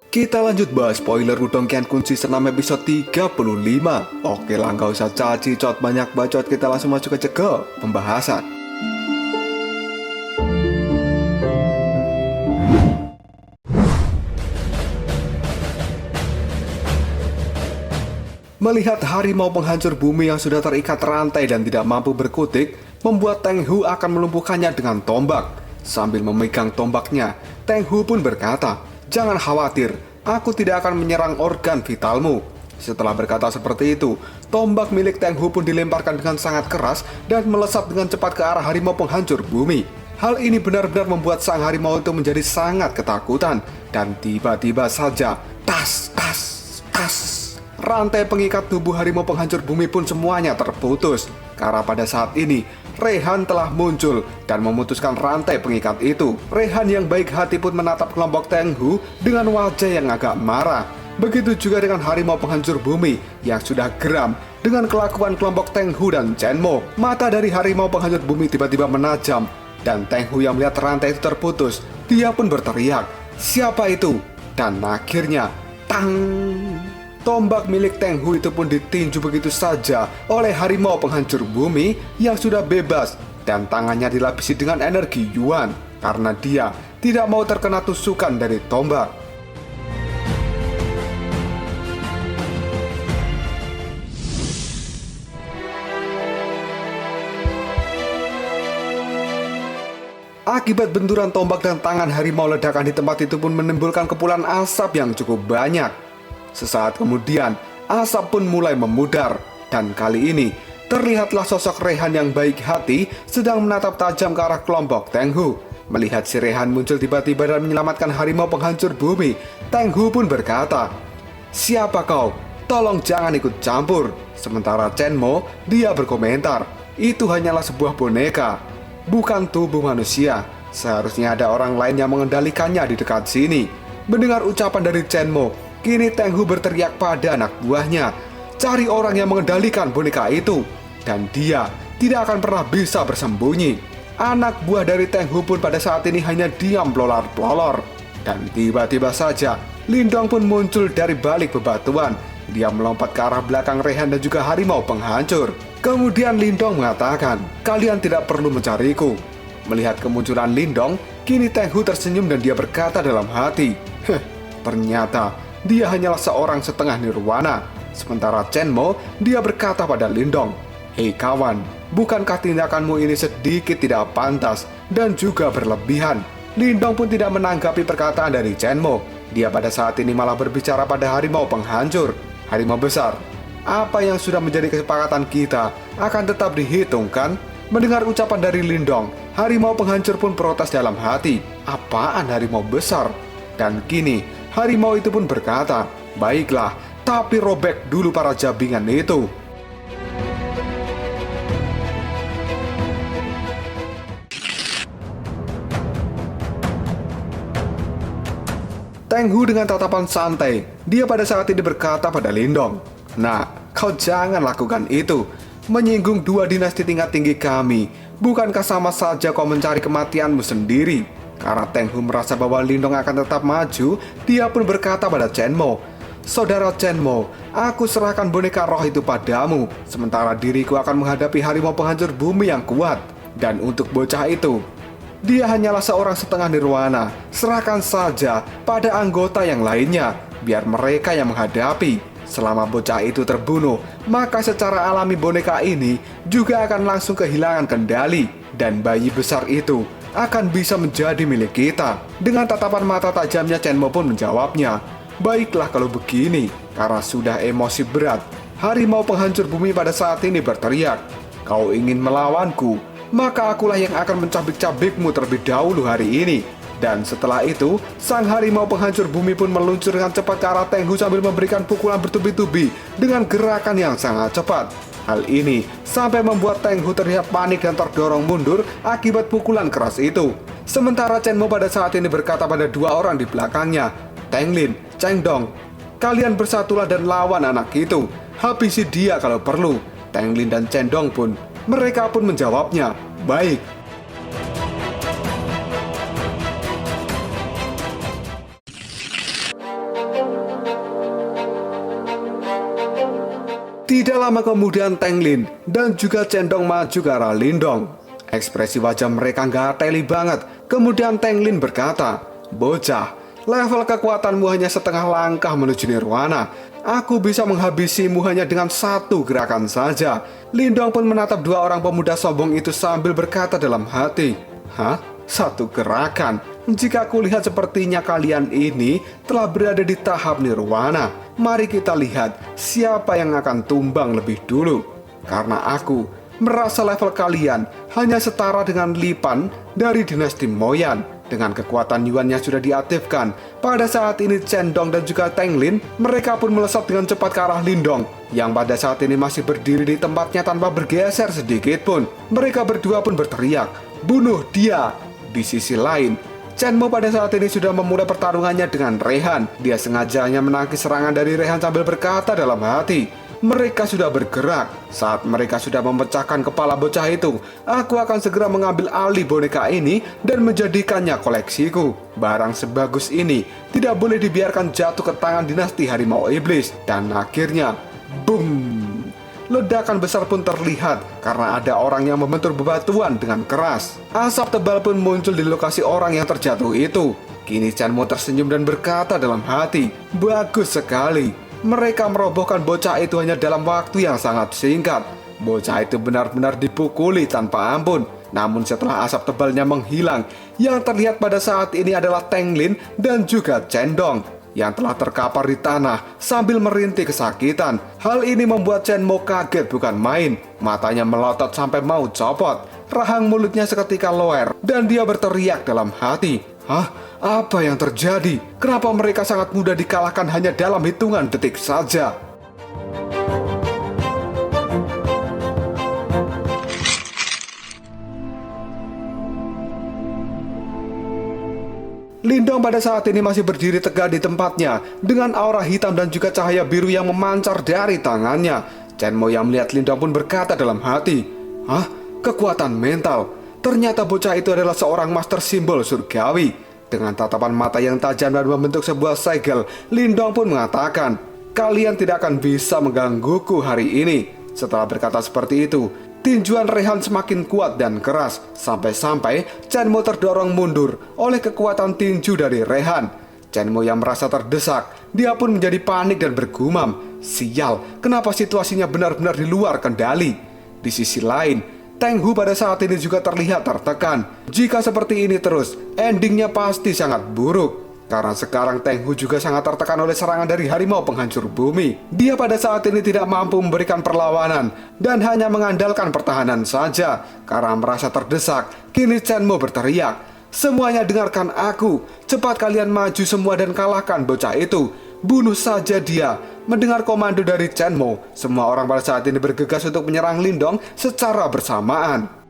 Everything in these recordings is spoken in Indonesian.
Kita lanjut bahas spoiler Wudong Qiankun season 6 episode 35. Oke lah, nggak usah caci cot banyak bacot, kita langsung masuk aja ke pembahasan. Melihat harimau penghancur bumi yang sudah terikat rantai dan tidak mampu berkutik, membuat Teng Hu akan melumpuhkannya dengan tombak. Sambil memegang tombaknya, Teng Hu pun berkata, "Jangan khawatir, aku tidak akan menyerang organ vitalmu." Setelah berkata seperti itu, tombak milik Teng Hu pun dilemparkan dengan sangat keras dan melesat dengan cepat ke arah harimau penghancur bumi. Hal ini benar-benar membuat sang harimau itu menjadi sangat ketakutan. Dan tiba-tiba saja, tas, tas, tas. Rantai pengikat tubuh harimau penghancur bumi pun semuanya terputus. Karena pada saat ini, Rehan telah muncul dan memutuskan rantai pengikat itu. Rehan yang baik hati pun menatap kelompok Teng Hu dengan wajah yang agak marah. Begitu juga dengan harimau penghancur bumi yang sudah geram dengan kelakuan kelompok Teng Hu dan Chen Mo. Mata dari harimau penghancur bumi tiba-tiba menajam. Dan Teng Hu yang melihat rantai itu terputus, dia pun berteriak, "Siapa itu?" Dan akhirnya, tang! Tombak milik Teng Hu itu pun ditinju begitu saja oleh harimau penghancur bumi yang sudah bebas, dan tangannya dilapisi dengan energi Yuan karena dia tidak mau terkena tusukan dari tombak. Akibat benturan tombak dan tangan harimau, ledakan di tempat itu pun menimbulkan kepulan asap yang cukup banyak. Sesaat kemudian, asap pun mulai memudar, dan kali ini terlihatlah sosok Rehan yang baik hati sedang menatap tajam ke arah kelompok Teng Hu. Melihat si Rehan muncul tiba-tiba dan menyelamatkan harimau penghancur bumi, Teng Hu pun berkata, "Siapa kau? Tolong jangan ikut campur." Sementara Chen Mo, dia berkomentar, "Itu hanyalah sebuah boneka, bukan tubuh manusia. Seharusnya ada orang lain yang mengendalikannya di dekat sini." Mendengar ucapan dari Chen Mo, kini Teng Hu berteriak pada anak buahnya, "Cari orang yang mengendalikan boneka itu." Dan dia tidak akan pernah bisa bersembunyi. Anak buah dari Teng Hu pun pada saat ini hanya diam pelolor-pelolor. Dan tiba-tiba saja, Lindong pun muncul dari balik bebatuan. Dia melompat ke arah belakang Rehan dan juga harimau penghancur. Kemudian Lindong mengatakan, "Kalian tidak perlu mencariku." Melihat kemunculan Lindong, kini Teng Hu tersenyum dan dia berkata dalam hati, ternyata dia hanyalah seorang setengah nirwana. Sementara Chen Mo, dia berkata pada Lindong, "Hei kawan, bukankah tindakanmu ini sedikit tidak pantas dan juga berlebihan?" Lindong pun tidak menanggapi perkataan dari Chen Mo. Dia pada saat ini malah berbicara pada harimau penghancur. "Harimau besar, apa yang sudah menjadi kesepakatan kita akan tetap dihitungkan?" Mendengar ucapan dari Lindong, harimau penghancur pun protes dalam hati. Apaan harimau besar? Dan kini, harimau itu pun berkata, "Baiklah, tapi robek dulu para jabingan itu." Teng Hu dengan tatapan santai, dia pada saat ini berkata pada Lindong, "Nah, kau jangan lakukan itu. Menyinggung dua dinasti tingkat tinggi kami, bukankah sama saja kau mencari kematianmu sendiri?" Karena Teng Hu merasa bahwa Lindong akan tetap maju, dia pun berkata pada Chen Mo, "Saudara Chen Mo, aku serahkan boneka roh itu padamu, sementara diriku akan menghadapi harimau penghancur bumi yang kuat. Dan untuk bocah itu, dia hanyalah seorang setengah nirwana. Serahkan saja pada anggota yang lainnya, biar mereka yang menghadapi. Selama bocah itu terbunuh, maka secara alami boneka ini juga akan langsung kehilangan kendali, dan bayi besar itu akan bisa menjadi milik kita." Dengan tatapan mata tajamnya, Chen Mo pun menjawabnya, "Baiklah kalau begini." Karena sudah emosi berat, harimau penghancur bumi pada saat ini berteriak, "Kau ingin melawanku? Maka akulah yang akan mencabik-cabikmu terlebih dahulu hari ini." Dan setelah itu, sang harimau penghancur bumi pun meluncur dengan cepat ke arah Teng Hu sambil memberikan pukulan bertubi-tubi dengan gerakan yang sangat cepat. Hal ini sampai membuat Teng Hu terlihat panik dan terdorong mundur akibat pukulan keras itu. Sementara Chen Mo pada saat ini berkata pada dua orang di belakangnya, "Teng Lin, Cheng Dong, kalian bersatulah dan lawan anak itu. Habisi dia kalau perlu." Teng Lin dan Chen Dong pun, mereka pun menjawabnya, "Baik." Tidak lama kemudian Teng Lin dan juga Cendong maju ke arah Lindong. Ekspresi wajah mereka nggak teli banget. Kemudian Teng Lin berkata, "Bocah, level kekuatanmu hanya setengah langkah menuju nirwana. Aku bisa menghabisimu hanya dengan satu gerakan saja." Lindong pun menatap dua orang pemuda sombong itu sambil berkata dalam hati, "Hah? Satu gerakan? Jika aku lihat sepertinya kalian ini telah berada di tahap nirwana. Mari kita lihat siapa yang akan tumbang lebih dulu. Karena aku merasa level kalian hanya setara dengan Lipan dari dinasti Moyan. Dengan kekuatan Yuan yang sudah diaktifkan, pada saat ini Cendong dan juga Teng Lin, mereka pun melesat dengan cepat ke arah Lindong, yang pada saat ini masih berdiri di tempatnya tanpa bergeser sedikit pun. Mereka berdua pun berteriak, "Bunuh dia!" Di sisi lain, Chen Mo pada saat ini sudah memulai pertarungannya dengan Rehan. Dia sengaja hanya menangkis serangan dari Rehan sambil berkata dalam hati, "Mereka sudah bergerak. Saat mereka sudah memecahkan kepala bocah itu, aku akan segera mengambil alih boneka ini dan menjadikannya koleksiku. Barang sebagus ini tidak boleh dibiarkan jatuh ke tangan dinasti Harimau Iblis." Dan akhirnya, boom! Ledakan besar pun terlihat karena ada orang yang membentur bebatuan dengan keras. Asap tebal pun muncul di lokasi orang yang terjatuh itu. Kini Chen Mo tersenyum dan berkata dalam hati, "Bagus sekali. Mereka merobohkan bocah itu hanya dalam waktu yang sangat singkat." Bocah itu benar-benar dipukuli tanpa ampun. Namun setelah asap tebalnya menghilang, yang terlihat pada saat ini adalah Teng Lin dan juga Cendong yang telah terkapar di tanah sambil merintih kesakitan. Hal ini membuat Chen Mo kaget bukan main. Matanya melotot sampai mau copot. Rahang mulutnya seketika loer dan dia berteriak dalam hati, "Hah? Apa yang terjadi? Kenapa mereka sangat mudah dikalahkan hanya dalam hitungan detik saja?" Lindong pada saat ini masih berdiri tegak di tempatnya dengan aura hitam dan juga cahaya biru yang memancar dari tangannya. Chen Mo yang melihat Lindong pun berkata dalam hati, "Hah? Kekuatan mental? Ternyata bocah itu adalah seorang master simbol surgawi." Dengan tatapan mata yang tajam dan membentuk sebuah segel, Lindong pun mengatakan, "Kalian tidak akan bisa menggangguku hari ini." Setelah berkata seperti itu, tinjuan Rehan semakin kuat dan keras, sampai-sampai Chen Mo terdorong mundur oleh kekuatan tinju dari Rehan. Chen Mo yang merasa terdesak, dia pun menjadi panik dan bergumam, "Sial, kenapa situasinya benar-benar di luar kendali?" Di sisi lain, Teng Hu pada saat ini juga terlihat tertekan. Jika seperti ini terus, endingnya pasti sangat buruk. Karena sekarang Teng Hu juga sangat tertekan oleh serangan dari harimau penghancur bumi. Dia pada saat ini tidak mampu memberikan perlawanan dan hanya mengandalkan pertahanan saja. Karena merasa terdesak, kini Chen Mo berteriak, "Semuanya dengarkan aku. Cepat kalian maju semua dan kalahkan bocah itu. Bunuh saja dia." Mendengar komando dari Chen Mo, semua orang pada saat ini bergegas untuk menyerang Lindong secara bersamaan.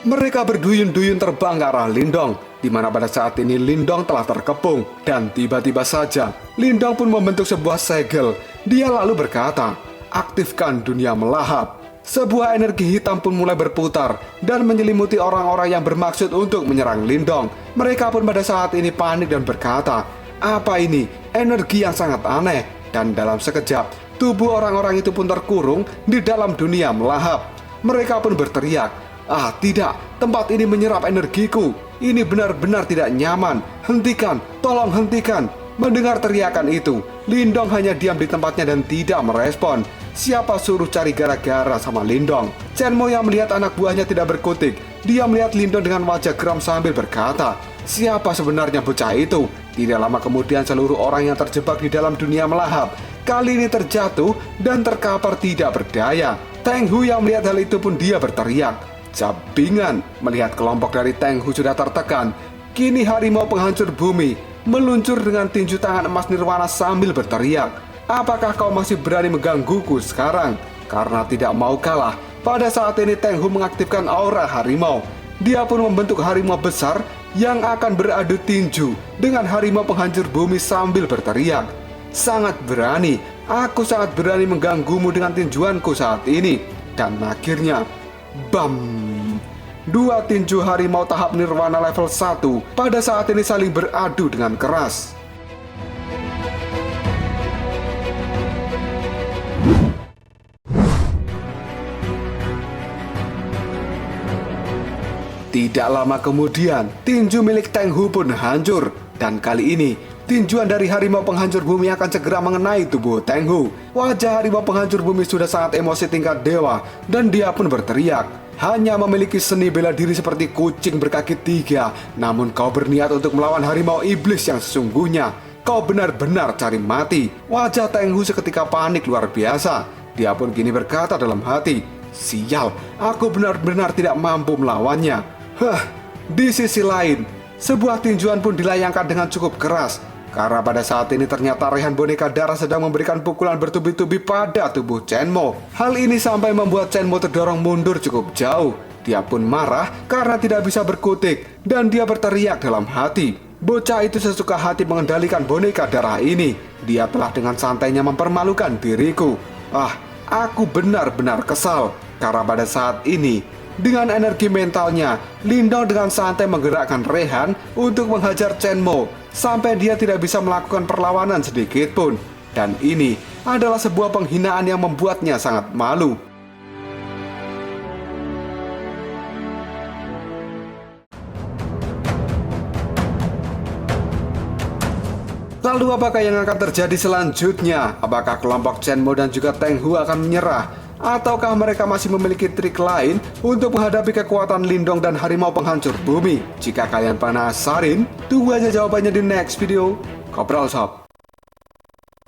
Mereka berduyun-duyun terbang ke arah Lindong, di mana pada saat ini Lindong telah terkepung. Dan tiba-tiba saja, Lindong pun membentuk sebuah segel. Dia lalu berkata, "Aktifkan dunia melahap." Sebuah energi hitam pun mulai berputar dan menyelimuti orang-orang yang bermaksud untuk menyerang Lindong. Mereka pun pada saat ini panik dan berkata, "Apa ini? Energi yang sangat aneh." Dan dalam sekejap, tubuh orang-orang itu pun terkurung di dalam dunia melahap. Mereka pun berteriak, "Ah tidak, tempat ini menyerap energiku. Ini benar-benar tidak nyaman. Hentikan, tolong hentikan." Mendengar teriakan itu, Lindong hanya diam di tempatnya dan tidak merespon. Siapa suruh cari gara-gara sama Lindong? Chen Mo yang melihat anak buahnya tidak berkutik. Dia melihat Lindong dengan wajah geram sambil berkata, "Siapa sebenarnya bocah itu?" Tidak lama kemudian seluruh orang yang terjebak di dalam dunia melahap kali ini terjatuh dan terkapar tidak berdaya. Teng Hu yang melihat hal itu pun dia berteriak, "Cabingan!" Melihat kelompok dari Teng Hu sudah tertekan, kini harimau penghancur bumi meluncur dengan tinju tangan emas nirwana sambil berteriak, "Apakah kau masih berani menggangguku sekarang?" Karena tidak mau kalah, pada saat ini Teng Hu mengaktifkan aura harimau. Dia pun membentuk harimau besar yang akan beradu tinju dengan harimau penghancur bumi sambil berteriak, "Sangat berani, aku sangat berani mengganggumu dengan tinjuanku saat ini." Dan akhirnya, bam! Dua tinju harimau tahap nirwana level 1 pada saat ini saling beradu dengan keras. Tidak lama kemudian, tinju milik Teng Hu pun hancur. Dan kali ini, tinjuan dari harimau penghancur bumi akan segera mengenai tubuh Teng Hu. Wajah harimau penghancur bumi sudah sangat emosi tingkat dewa, dan dia pun berteriak, "Hanya memiliki seni bela diri seperti kucing berkaki 3, namun kau berniat untuk melawan harimau iblis yang sesungguhnya. Kau benar-benar cari mati." Wajah Teng Hu seketika panik luar biasa. Dia pun kini berkata dalam hati, "Sial, aku benar-benar tidak mampu melawannya." Di sisi lain, sebuah tinjuan pun dilayangkan dengan cukup keras, karena pada saat ini ternyata Rehan boneka darah sedang memberikan pukulan bertubi-tubi pada tubuh Chen Mo. Hal ini sampai membuat Chen Mo terdorong mundur cukup jauh. Dia pun marah karena tidak bisa berkutik, dan dia berteriak dalam hati, "Bocah itu sesuka hati mengendalikan boneka darah ini. Dia telah dengan santainya mempermalukan diriku. Aku benar-benar kesal." Karena pada saat ini, dengan energi mentalnya, Lindong dengan santai menggerakkan Rehan untuk menghajar Chen Mo sampai dia tidak bisa melakukan perlawanan sedikit pun. Dan ini adalah sebuah penghinaan yang membuatnya sangat malu. Lalu apakah yang akan terjadi selanjutnya? Apakah kelompok Chen Mo dan juga Teng Hu akan menyerah? Ataukah mereka masih memiliki trik lain untuk menghadapi kekuatan Lindong dan harimau penghancur bumi? Jika kalian penasaran, tunggu aja jawabannya di next video. Kopral Shop.